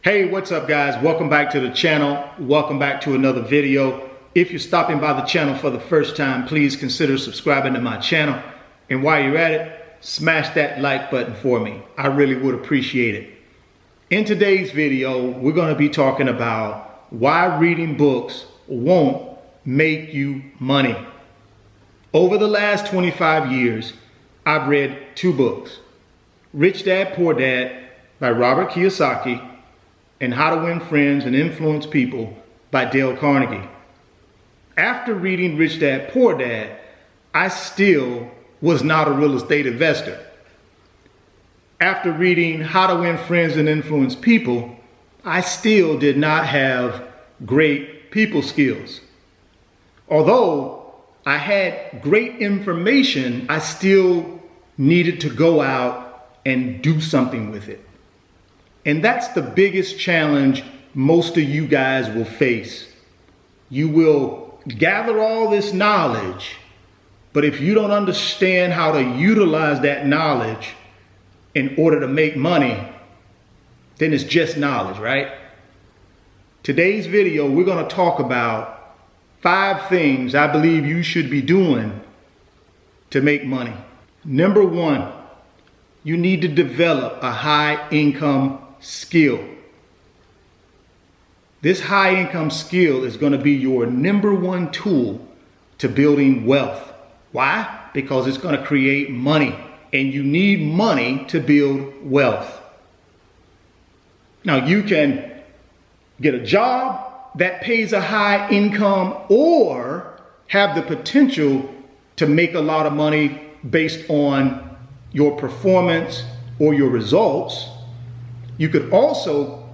Hey, what's up guys? Welcome back to the channel. Welcome back to another video. If you're stopping by the channel for the first time, please consider subscribing to my channel. And while you're at it, smash that like button for me. I really would appreciate it. In today's video, we're going to be talking about why reading books won't make you money. Over the last 25 years, I've read two books. Rich Dad, Poor Dad by Robert Kiyosaki and How to Win Friends and Influence People by Dale Carnegie. After reading Rich Dad, Poor Dad, I still was not a real estate investor. After reading How to Win Friends and Influence People, I still did not have great people skills. Although I had great information, I still needed to go out and do something with it. And that's the biggest challenge most of you guys will face. You will gather all this knowledge, but if you don't understand how to utilize that knowledge in order to make money, then it's just knowledge, right? Today's video, we're going to talk about 5 things I believe you should be doing to make money. Number 1, you need to develop a high income skill. This high income skill is going to be your number 1 tool to building wealth. Why? Because it's going to create money, and you need money to build wealth. Now you can get a job that pays a high income or have the potential to make a lot of money based on your performance or your results. You could also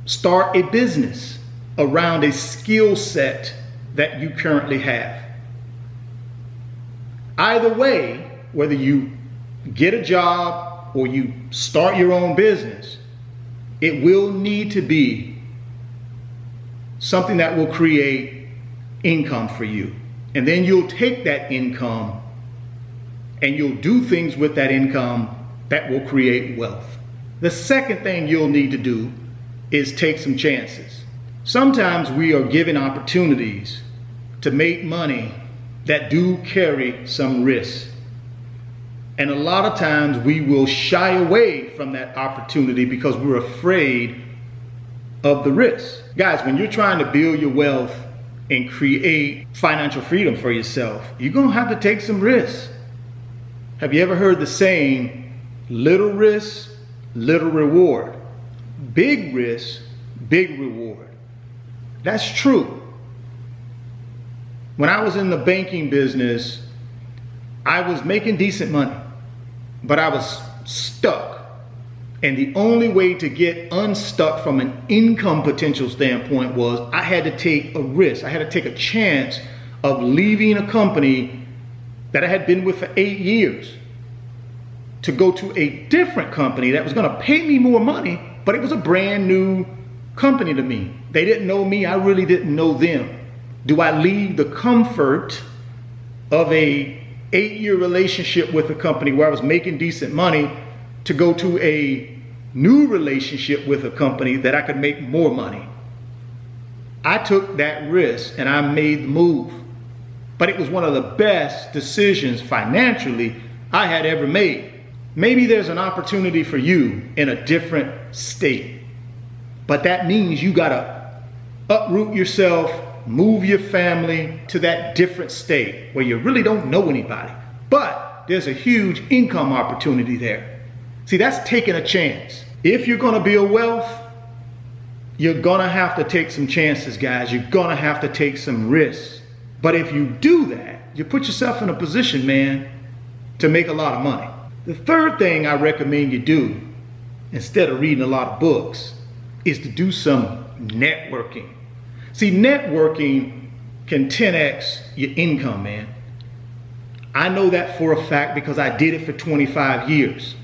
start a business around a skill set that you currently have. Either way, whether you get a job or you start your own business, it will need to be something that will create income for you. And then you'll take that income and you'll do things with that income that will create wealth. The second thing you'll need to do is take some chances. Sometimes we are given opportunities to make money that do carry some risk. And a lot of times we will shy away from that opportunity because we're afraid of the risk. Guys, when you're trying to build your wealth and create financial freedom for yourself, you're going to have to take some risks. Have you ever heard the saying, little risk, little reward? Big risk, big reward. That's true. When I was in the banking business, I was making decent money, but I was stuck. And the only way to get unstuck from an income potential standpoint was I had to take a risk. I had to take a chance of leaving a company that I had been with for 8 years to go to a different company that was going to pay me more money, but it was a brand new company to me. They didn't know me. I really didn't know them. Do I leave the comfort of a 8-year relationship with a company where I was making decent money to go to a new relationship with a company that I could make more money? I took that risk and I made the move. But it was one of the best decisions financially I had ever made. Maybe there's an opportunity for you in a different state, but that means you gotta uproot yourself, move your family to that different state where you really don't know anybody, but there's a huge income opportunity there. See, that's taking a chance. If you're gonna build wealth, you're gonna have to take some chances, guys. You're gonna have to take some risks. But if you do that, you put yourself in a position, man, to make a lot of money. The third thing I recommend you do, instead of reading a lot of books, is to do some networking. See, networking can 10x your income, man. I know that for a fact because I did it for 25 years.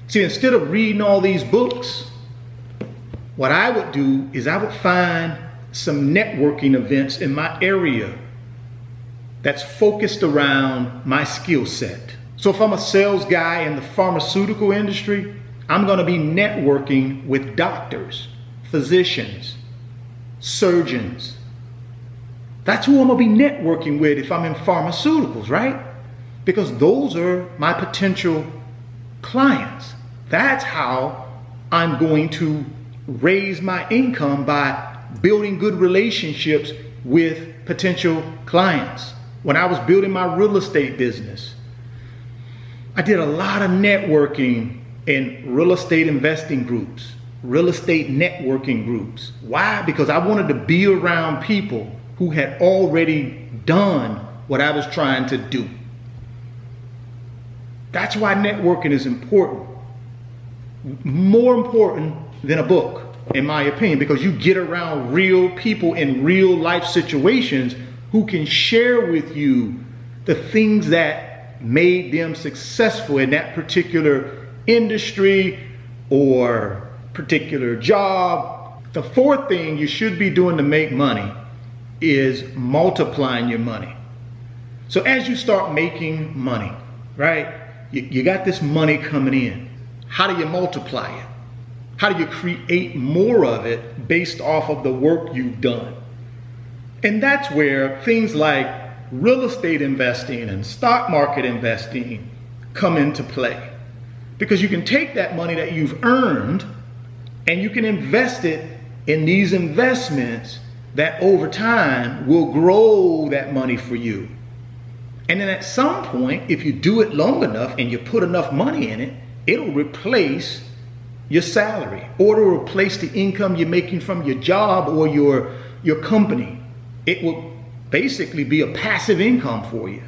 See, instead of reading all these books, what I would do is I would find some networking events in my area that's focused around my skill set. So if I'm a sales guy in the pharmaceutical industry, I'm going to be networking with doctors, physicians, surgeons. That's who I'm going to be networking with if I'm in pharmaceuticals, right? Because those are my potential clients. That's how I'm going to raise my income, by building good relationships with potential clients. When I was building my real estate business, I did a lot of networking in real estate investing groups, real estate networking groups. Why? Because I wanted to be around people who had already done what I was trying to do. That's why networking is important. More important than a book, in my opinion, because you get around real people in real life situations who can share with you the things that made them successful in that particular industry or particular job. The fourth thing you should be doing to make money is multiplying your money. So as you start making money, right, you got this money coming in. How do you multiply it? How do you create more of it based off of the work you've done? And that's where things like real estate investing and stock market investing come into play. Because you can take that money that you've earned and you can invest it in these investments that over time will grow that money for you. And then at some point, if you do it long enough and you put enough money in it, it'll replace your salary, or it'll replace the income you're making from your job or your company. It will basically be a passive income for you.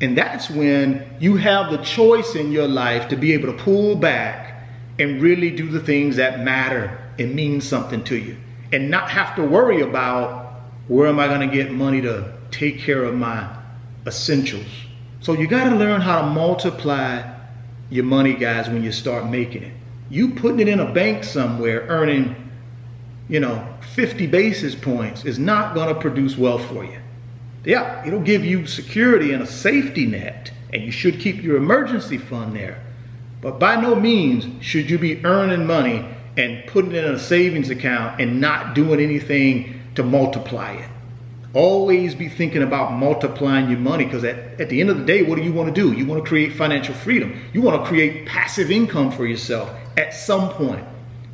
And that's when you have the choice in your life to be able to pull back and really do the things that matter and mean something to you, and not have to worry about where am I going to get money to take care of my essentials. So you got to learn how to multiply your money, guys, when you start making it. You putting it in a bank somewhere earning, 50 basis points is not going to produce wealth for you. Yeah, it'll give you security and a safety net, and you should keep your emergency fund there. But by no means should you be earning money and putting it in a savings account and not doing anything to multiply it. Always be thinking about multiplying your money, because at the end of the day, what do you want to do? You want to create financial freedom. You want to create passive income for yourself at some point.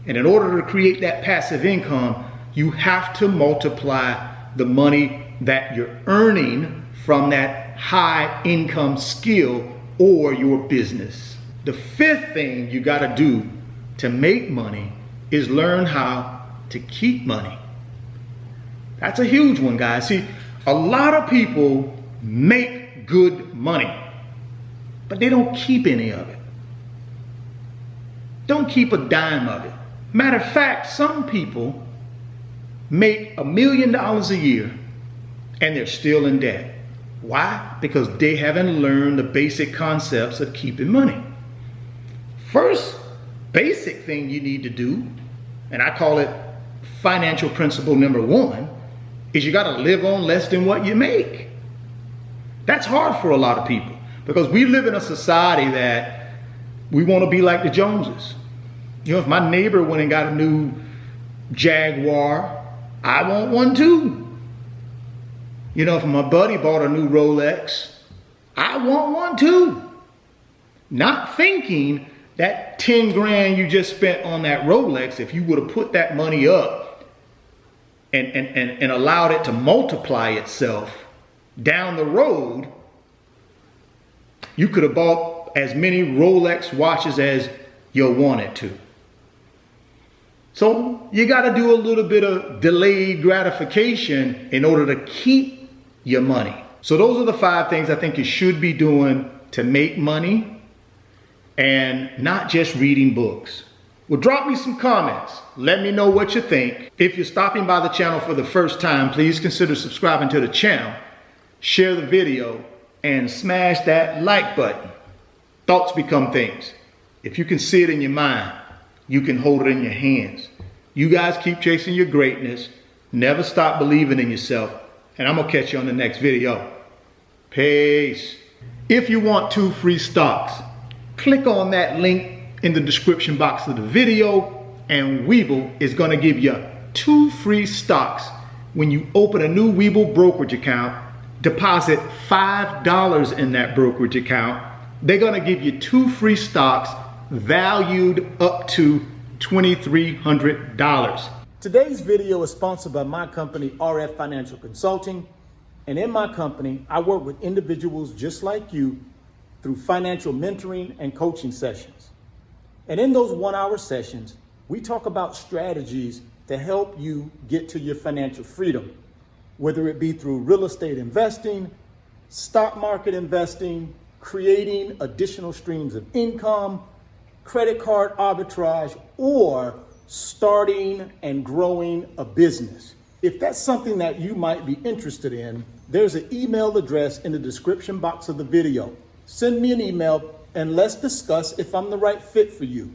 And in order to create that passive income, you have to multiply the money that you're earning from that high income skill or your business. The fifth thing you got to do to make money is learn how to keep money. That's a huge one, guys. See, a lot of people make good money, but they don't keep any of it. Don't keep a dime of it. Matter of fact, some people make $1 million a year and they're still in debt. Why? Because they haven't learned the basic concepts of keeping money. First basic thing you need to do, and I call it financial principle number 1, is you got to live on less than what you make. That's hard for a lot of people, because we live in a society that we want to be like the Joneses. If my neighbor went and got a new Jaguar, I want one too. If my buddy bought a new Rolex, I want one too. Not thinking that 10 grand you just spent on that Rolex, if you would have put that money up and allowed it to multiply itself down the road, you could have bought as many Rolex watches as you wanted to. So you got to do a little bit of delayed gratification in order to keep your money. So those are the 5 things I think you should be doing to make money, and not just reading books. Well, drop me some comments. Let me know what you think. If you're stopping by the channel for the first time, please consider subscribing to the channel, share the video, and smash that like button. Thoughts become things. If you can see it in your mind, you can hold it in your hands. You guys keep chasing your greatness. Never stop believing in yourself. And I'm going to catch you on the next video. Peace. If you want 2 free stocks, click on that link in the description box of the video, and Webull is going to give you 2 free stocks when you open a new Webull brokerage account. Deposit $5 in that brokerage account. They're going to give you 2 free stocks valued up to $2,300. Today's video is sponsored by my company, RF Financial Consulting. And in my company, I work with individuals just like you through financial mentoring and coaching sessions. And in those 1-hour sessions, we talk about strategies to help you get to your financial freedom, whether it be through real estate investing, stock market investing, creating additional streams of income, credit card arbitrage, or starting and growing a business. If that's something that you might be interested in, there's an email address in the description box of the video. Send me an email and let's discuss if I'm the right fit for you.